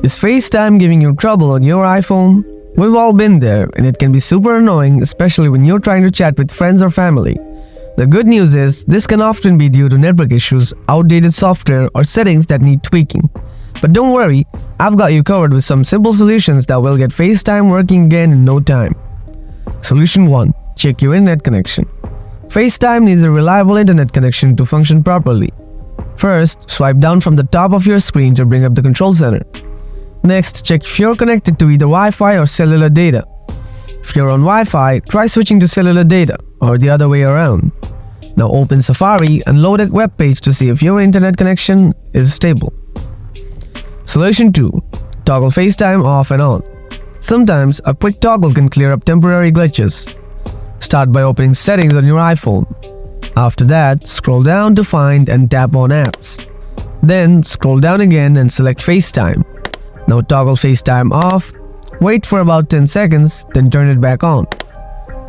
Is FaceTime giving you trouble on your iPhone? We've all been there, and it can be super annoying, especially when you're trying to chat with friends or family. The good news is, this can often be due to network issues, outdated software, or settings that need tweaking. But don't worry, I've got you covered with some simple solutions that will get FaceTime working again in no time. Solution 1. Check your internet connection. FaceTime needs a reliable internet connection to function properly. First, swipe down from the top of your screen to bring up the control center. Next, check if you're connected to either Wi-Fi or cellular data. If you're on Wi-Fi, try switching to cellular data, or the other way around. Now open Safari and load a web page to see if your internet connection is stable. Solution 2. Toggle FaceTime off and on. Sometimes a quick toggle can clear up temporary glitches. Start by opening Settings on your iPhone. After that, scroll down to Find and tap on Apps. Then scroll down again and select FaceTime. Now toggle FaceTime off, wait for about 10 seconds, then turn it back on.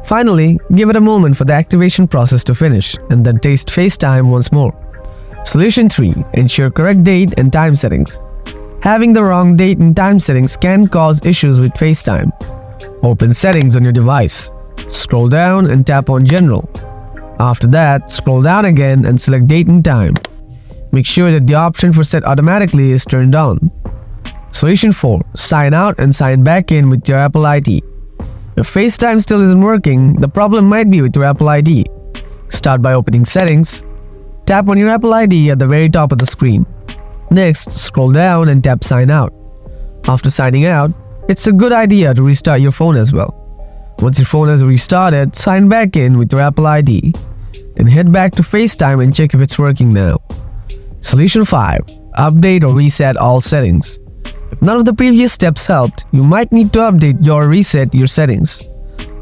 Finally, give it a moment for the activation process to finish, and then taste FaceTime once more. Solution 3. Ensure correct date and time settings. Having the wrong date and time settings can cause issues with FaceTime. Open Settings on your device. Scroll down and tap on General. After that, scroll down again and select Date and Time. Make sure that the option for Set Automatically is turned on. Solution 4. Sign out and sign back in with your Apple ID. If FaceTime still isn't working, the problem might be with your Apple ID. Start by opening Settings. Tap on your Apple ID at the very top of the screen. Next, scroll down and tap Sign Out. After signing out, it's a good idea to restart your phone as well. Once your phone has restarted, sign back in with your Apple ID. Then head back to FaceTime and check if it's working now. Solution 5. Update or reset all settings. If none of the previous steps helped, you might need to update or reset your settings.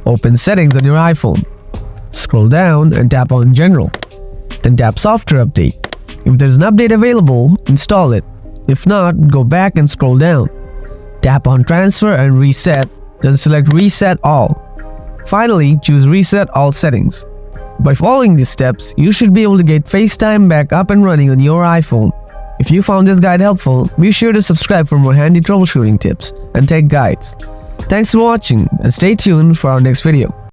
Open Settings on your iPhone. Scroll down and tap on General. Then tap Software Update. If there's an update available, install it. If not, go back and scroll down. Tap on Transfer and Reset, then select Reset All. Finally, choose Reset All Settings. By following these steps, you should be able to get FaceTime back up and running on your iPhone. If you found this guide helpful, be sure to subscribe for more handy troubleshooting tips and tech guides. Thanks for watching, and stay tuned for our next video.